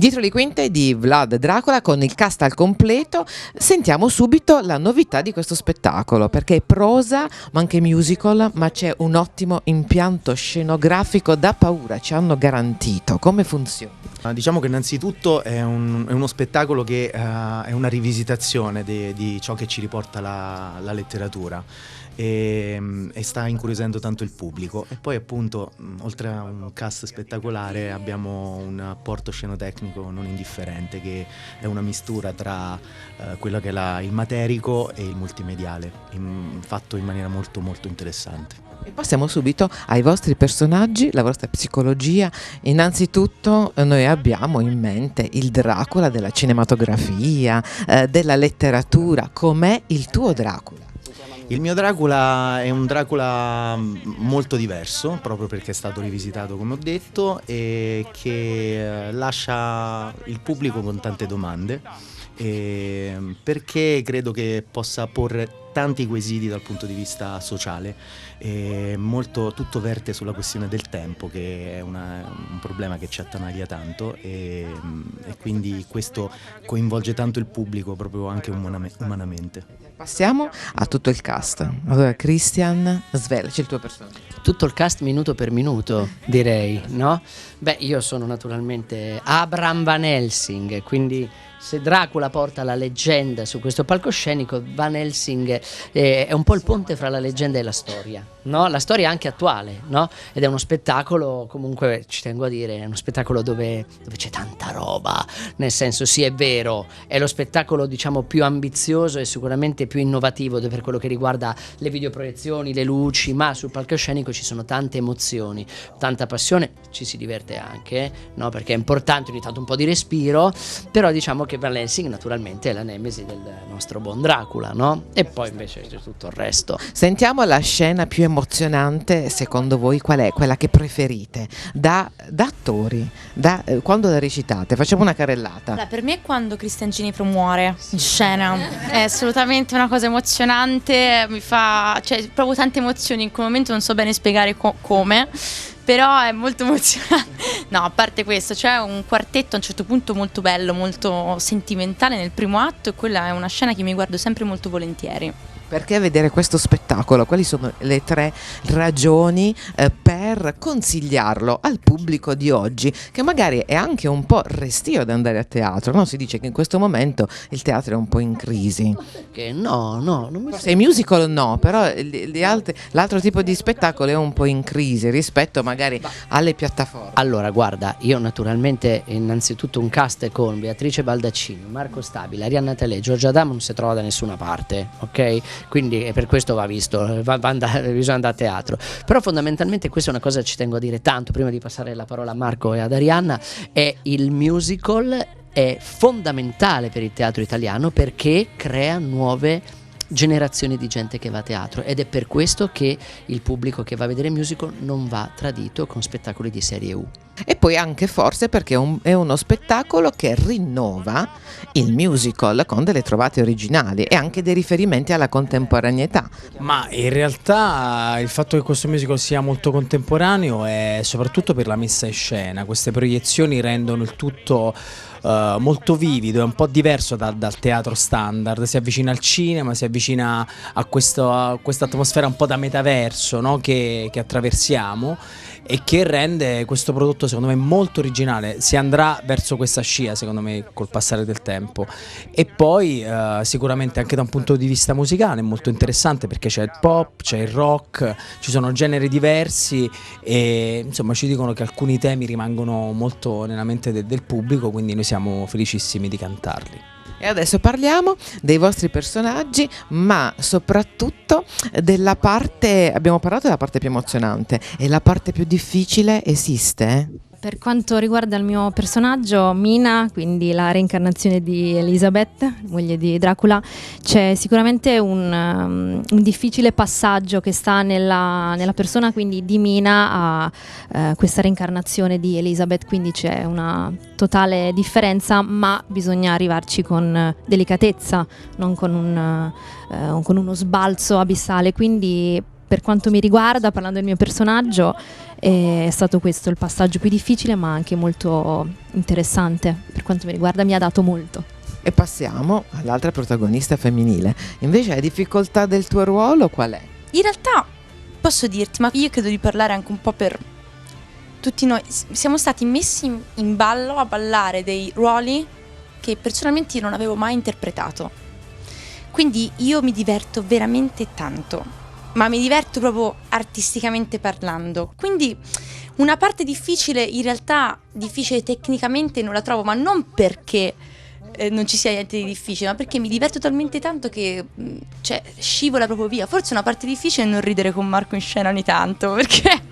Dietro le quinte di Vlad Dracula con il cast al completo, sentiamo subito la novità di questo spettacolo, perché è prosa ma anche musical, ma c'è un ottimo impianto scenografico da paura, ci hanno garantito. Come funziona? Diciamo che innanzitutto è uno spettacolo che è una rivisitazione di ciò che ci riporta la letteratura e sta incuriosendo tanto il pubblico. E poi appunto, oltre a un cast spettacolare, abbiamo un apporto scenotecnico non indifferente, che è una mistura tra quello che è il materico e il multimediale, fatto in maniera molto molto interessante. E passiamo subito ai vostri personaggi, la vostra psicologia. Innanzitutto noi abbiamo in mente il Dracula della cinematografia, della letteratura. Com'è il tuo Dracula? Il mio Dracula è un Dracula molto diverso, proprio perché è stato rivisitato, come ho detto, e che lascia il pubblico con tante domande, perché credo che possa porre tanti quesiti dal punto di vista sociale. Tutto verte sulla questione del tempo, che è un problema che ci attanaglia tanto, e quindi questo coinvolge tanto il pubblico proprio anche umanamente. Passiamo a tutto il cast. Allora, Christian, svelaci il tuo personaggio. Tutto il cast minuto per minuto, direi, no? Beh, io sono naturalmente Abraham Van Helsing, quindi se Dracula porta la leggenda su questo palcoscenico, Van Helsing è un po' il ponte fra la leggenda e la storia, no? La storia è anche attuale, no? Ed è uno spettacolo, comunque ci tengo a dire, è uno spettacolo dove c'è tanta roba, nel senso, sì, è vero, è lo spettacolo diciamo più ambizioso e sicuramente più innovativo per quello che riguarda le videoproiezioni, le luci, ma sul palcoscenico ci sono tante emozioni, tanta passione, ci si diverte anche, no? Perché è importante ogni tanto un po' di respiro, però diciamo che Van Helsing naturalmente è la nemesi del nostro buon Dracula, no? E poi invece c'è tutto il resto. Sentiamo la scena più emozionante, secondo voi qual è? Quella che preferite? Da attori, quando la recitate? Facciamo una carrellata. Allora, per me è quando Christian Ginevro muore in scena, è assolutamente una cosa emozionante, cioè proprio tante emozioni in quel momento, non so bene spiegare come, però è molto emozionante. No, a parte questo, c'è un quartetto a un certo punto molto bello, molto sentimentale nel primo atto, e quella è una scena che mi guardo sempre molto volentieri. Perché vedere questo spettacolo? Quali sono le 3 ragioni per consigliarlo al pubblico di oggi, che magari è anche un po' restio ad andare a teatro, no? Si dice che in questo momento il teatro è un po' in crisi. Che no, non mi Forse i musical no, però l'altro tipo di spettacolo è un po' in crisi rispetto magari alle piattaforme. Allora, guarda, io naturalmente innanzitutto un cast con Beatrice Baldaccini, Marco Stabile, Arianna Telè, Giorgia Adamo non si trova da nessuna parte, ok? Quindi per questo va visto, bisogna andare a teatro. Però fondamentalmente questa è una cosa che ci tengo a dire tanto, prima di passare la parola a Marco e ad Arianna, è il musical è fondamentale per il teatro italiano perché crea nuove generazioni di gente che va a teatro, ed è per questo che il pubblico che va a vedere musical non va tradito con spettacoli di serie U. E poi anche forse perché è uno spettacolo che rinnova il musical con delle trovate originali e anche dei riferimenti alla contemporaneità. Ma in realtà il fatto che questo musical sia molto contemporaneo è soprattutto per la messa in scena. Queste proiezioni rendono il tutto molto vivido, è un po' diverso dal teatro standard, si avvicina al cinema, si avvicina a questa atmosfera un po' da metaverso, no? che attraversiamo, e che rende questo prodotto secondo me molto originale. Si andrà verso questa scia secondo me col passare del tempo, e poi sicuramente anche da un punto di vista musicale è molto interessante perché c'è il pop, c'è il rock, ci sono generi diversi e insomma ci dicono che alcuni temi rimangono molto nella mente del pubblico, quindi noi siamo felicissimi di cantarli. E adesso parliamo dei vostri personaggi, ma soprattutto della parte, abbiamo parlato della parte più emozionante, e la parte più difficile esiste? Per quanto riguarda il mio personaggio, Mina, quindi la reincarnazione di Elizabeth, moglie di Dracula, c'è sicuramente un difficile passaggio che sta nella persona quindi di Mina a questa reincarnazione di Elizabeth, quindi c'è una totale differenza, ma bisogna arrivarci con delicatezza, non con uno sbalzo abissale. Quindi per quanto mi riguarda, parlando del mio personaggio, E è stato questo il passaggio più difficile, ma anche molto interessante. Per quanto mi riguarda mi ha dato molto. E passiamo all'altra protagonista femminile. Invece la difficoltà del tuo ruolo qual è? In realtà posso dirti, ma io credo di parlare anche un po' per tutti noi. Siamo stati messi in ballo a ballare dei ruoli che personalmente io non avevo mai interpretato. Quindi io mi diverto veramente tanto, ma mi diverto proprio artisticamente parlando. Quindi una parte difficile, in realtà difficile tecnicamente non la trovo, ma non perché non ci sia niente di difficile, ma perché mi diverto talmente tanto che cioè, scivola proprio via. Forse una parte difficile è non ridere con Marco in scena ogni tanto, perché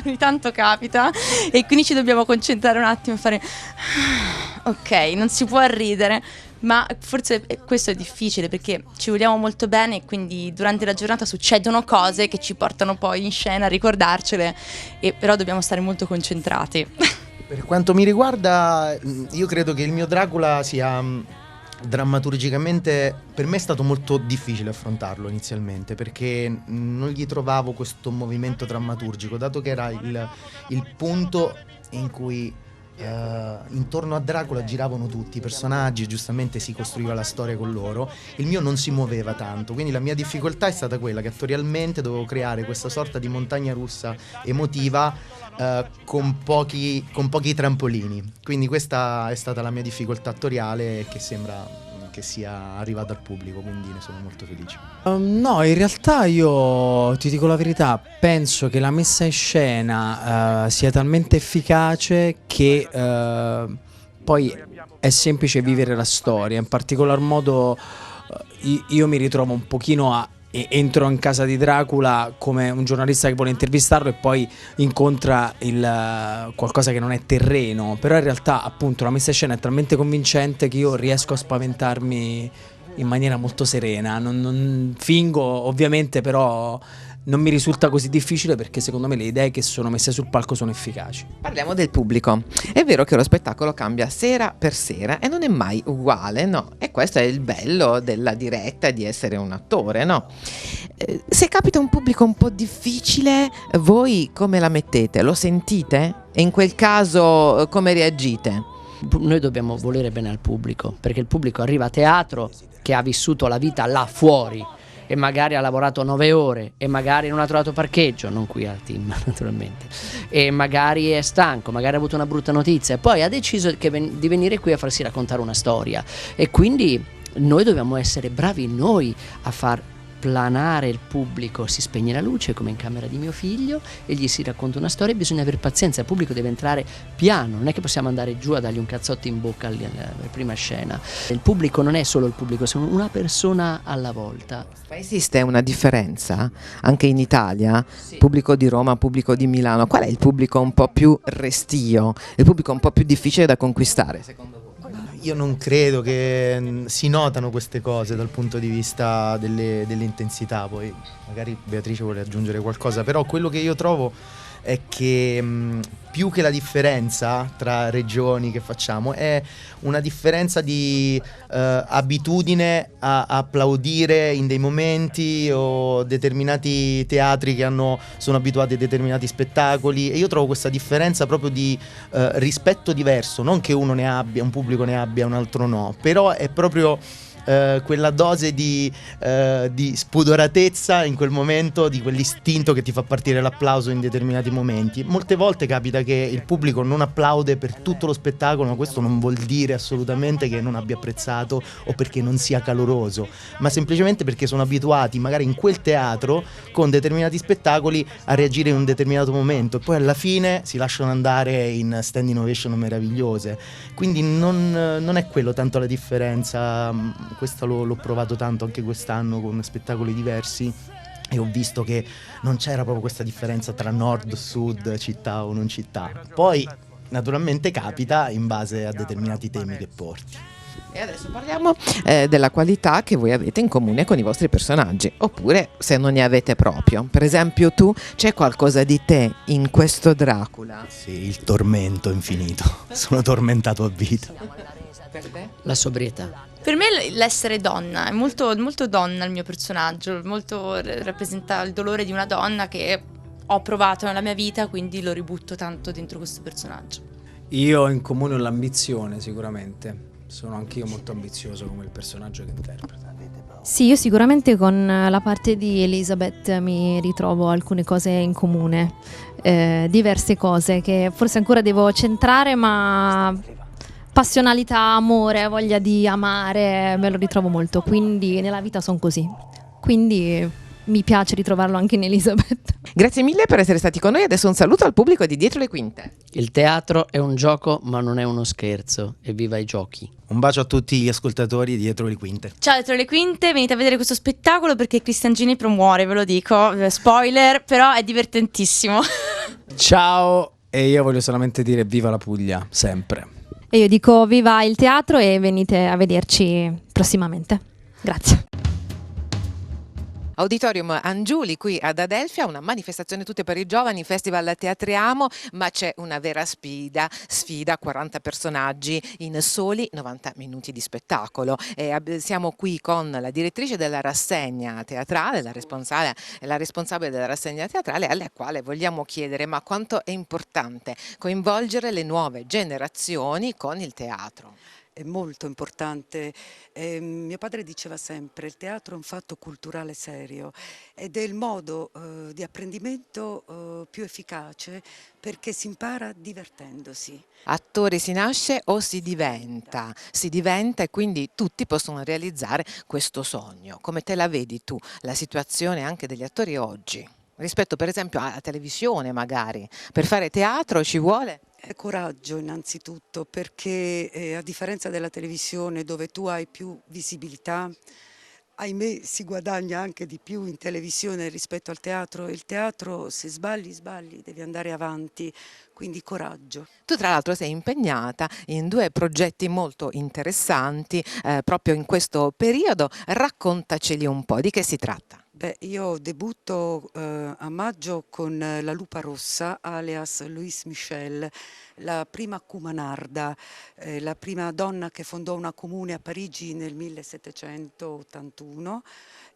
ogni tanto capita e quindi ci dobbiamo concentrare un attimo e fare ok, non si può ridere. Ma forse questo è difficile perché ci vogliamo molto bene e quindi durante la giornata succedono cose che ci portano poi in scena a ricordarcele, e però dobbiamo stare molto concentrati. Per quanto mi riguarda, io credo che il mio Dracula sia drammaturgicamente, per me è stato molto difficile affrontarlo inizialmente, perché non gli trovavo questo movimento drammaturgico, dato che era il punto in cui intorno a Dracula giravano tutti i personaggi, giustamente si costruiva la storia con loro. Il mio non si muoveva tanto, quindi la mia difficoltà è stata quella che attorialmente dovevo creare questa sorta di montagna russa emotiva con pochi trampolini. Quindi questa è stata la mia difficoltà attoriale, che sembra che sia arrivata al pubblico, quindi ne sono molto felice. No, in realtà io ti dico la verità, penso che la messa in scena sia talmente efficace che poi è semplice vivere la storia. In particolar modo io mi ritrovo un pochino entro in casa di Dracula come un giornalista che vuole intervistarlo e poi incontra qualcosa che non è terreno, però in realtà appunto la messa in scena è talmente convincente che io riesco a spaventarmi in maniera molto serena. Non fingo ovviamente, però non mi risulta così difficile perché secondo me le idee che sono messe sul palco sono efficaci. Parliamo del pubblico. È vero che lo spettacolo cambia sera per sera e non è mai uguale, no? E questo è il bello della diretta e di essere un attore, no? Se capita un pubblico un po' difficile, voi come la mettete? Lo sentite? E in quel caso come reagite? Noi dobbiamo volere bene al pubblico, perché il pubblico arriva a teatro che ha vissuto la vita là fuori e magari ha lavorato 9 ore e magari non ha trovato parcheggio, non qui al team naturalmente, e magari è stanco, magari ha avuto una brutta notizia e poi ha deciso di venire qui a farsi raccontare una storia, e quindi noi dobbiamo essere bravi noi a far planare il pubblico. Si spegne la luce come in camera di mio figlio e gli si racconta una storia, bisogna avere pazienza, il pubblico deve entrare piano, non è che possiamo andare giù a dargli un cazzotto in bocca alla prima scena. Il pubblico non è solo il pubblico, siamo una persona alla volta. Ma esiste una differenza anche in Italia? Sì. Pubblico di Roma, pubblico di Milano, qual è il pubblico un po' più restio, il pubblico un po' più difficile da conquistare secondo voi? Io non credo che si notano queste cose dal punto di vista delle intensità, poi magari Beatrice vuole aggiungere qualcosa, però quello che io trovo è che più che la differenza tra regioni che facciamo è una differenza di abitudine a applaudire in dei momenti, o determinati teatri che sono abituati a determinati spettacoli, e io trovo questa differenza proprio di rispetto diverso, non che uno ne abbia, un pubblico ne abbia, un altro no, però è proprio quella dose di spudoratezza in quel momento, di quell'istinto che ti fa partire l'applauso in determinati momenti. Molte volte capita che il pubblico non applaude per tutto lo spettacolo, ma questo non vuol dire assolutamente che non abbia apprezzato o perché non sia caloroso, ma semplicemente perché sono abituati magari in quel teatro con determinati spettacoli a reagire in un determinato momento e poi alla fine si lasciano andare in standing ovation meravigliose. Quindi non è quello tanto la differenza. Questo l'ho provato tanto anche quest'anno con spettacoli diversi e ho visto che non c'era proprio questa differenza tra nord, sud, città o non città. Poi naturalmente capita in base a determinati temi che porti. E adesso parliamo della qualità che voi avete in comune con i vostri personaggi, oppure se non ne avete proprio. Per esempio tu, c'è qualcosa di te in questo Dracula? Sì, il tormento infinito. Sono tormentato a vita. Per te? La sobrietà. Per me l'essere donna è molto, molto donna il mio personaggio, molto rappresenta il dolore di una donna che ho provato nella mia vita, quindi lo ributto tanto dentro questo personaggio. Io in comune ho l'ambizione, sicuramente. Sono anch'io molto ambizioso come il personaggio che interpreta. Sì, io sicuramente con la parte di Elizabeth mi ritrovo alcune cose in comune, diverse cose che forse ancora devo centrare, ma passionalità, amore, voglia di amare, me lo ritrovo molto, quindi nella vita sono così. Quindi mi piace ritrovarlo anche in Elizabeth. Grazie mille per essere stati con noi. Adesso un saluto al pubblico di Dietro le Quinte. Il teatro è un gioco, ma non è uno scherzo. Evviva i giochi! Un bacio a tutti gli ascoltatori Dietro le Quinte. Ciao Dietro le Quinte, venite a vedere questo spettacolo perché Christian Gini promuore, ve lo dico, spoiler, però è divertentissimo. Ciao, e io voglio solamente dire viva la Puglia, sempre. E io dico viva il teatro e venite a vederci prossimamente. Grazie. Auditorium Angiuli qui ad Adelphi, una manifestazione tutte per i giovani, Festival Teatriamo, ma c'è una vera sfida 40 personaggi in soli 90 minuti di spettacolo. Siamo qui con la direttrice della rassegna teatrale, la responsabile della rassegna teatrale, alla quale vogliamo chiedere ma quanto è importante coinvolgere le nuove generazioni con il teatro. È molto importante. Mio padre diceva sempre: il teatro è un fatto culturale serio ed è il modo di apprendimento più efficace, perché si impara divertendosi. Attore si nasce o si diventa? Si diventa, e quindi tutti possono realizzare questo sogno. Come te la vedi tu, la situazione anche degli attori oggi? Rispetto per esempio alla televisione magari, per fare teatro ci vuole? Coraggio innanzitutto, perché a differenza della televisione, dove tu hai più visibilità, ahimè si guadagna anche di più in televisione rispetto al teatro. Il teatro, se sbagli, devi andare avanti, quindi coraggio. Tu tra l'altro sei impegnata in 2 progetti molto interessanti proprio in questo periodo, raccontaceli un po', di che si tratta? Beh, io debutto a maggio con La Lupa Rossa, alias Louise Michel, la prima cumanarda, la prima donna che fondò una comune a Parigi nel 1781.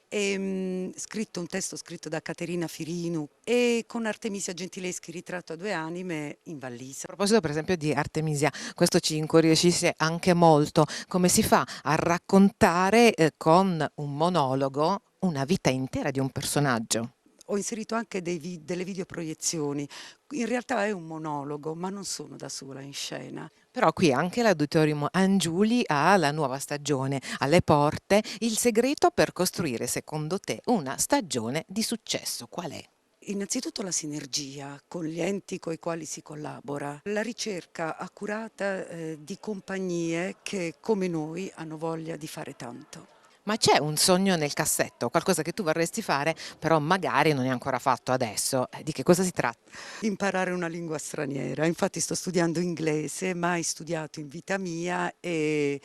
Scritto un testo scritto da Caterina Firinu e con Artemisia Gentileschi, ritratto a 2 anime in Vallisa. A proposito per esempio di Artemisia, questo ci incuriosisce anche molto, come si fa a raccontare con un monologo una vita intera di un personaggio? Ho inserito anche delle videoproiezioni. In realtà è un monologo, ma non sono da sola in scena. Però qui anche l'Auditorium Angiuli ha la nuova stagione alle porte. Il segreto per costruire, secondo te, una stagione di successo qual è? Innanzitutto la sinergia con gli enti con i quali si collabora, la ricerca accurata di compagnie che, come noi, hanno voglia di fare tanto. Ma c'è un sogno nel cassetto, qualcosa che tu vorresti fare, però magari non è ancora fatto adesso. Di che cosa si tratta? Imparare una lingua straniera, infatti sto studiando inglese, mai studiato in vita mia, e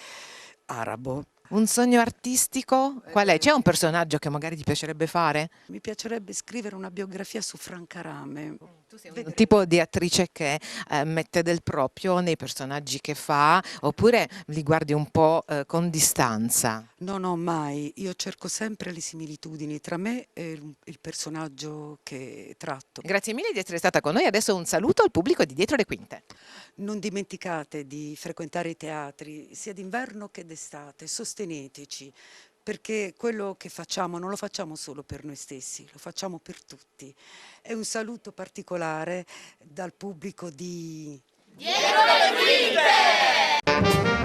arabo. Un sogno artistico? Qual è? C'è un personaggio che magari ti piacerebbe fare? Mi piacerebbe scrivere una biografia su Franca Rame. Tu sei un tipo di attrice che mette del proprio nei personaggi che fa, oppure li guardi un po' con distanza? No, mai. Io cerco sempre le similitudini tra me e il personaggio che tratto. Grazie mille di essere stata con noi. Adesso un saluto al pubblico di Dietro le Quinte. Non dimenticate di frequentare i teatri, sia d'inverno che d'estate. Sosteneteci, perché quello che facciamo non lo facciamo solo per noi stessi, lo facciamo per tutti. E un saluto particolare dal pubblico di Dietro le Quinte!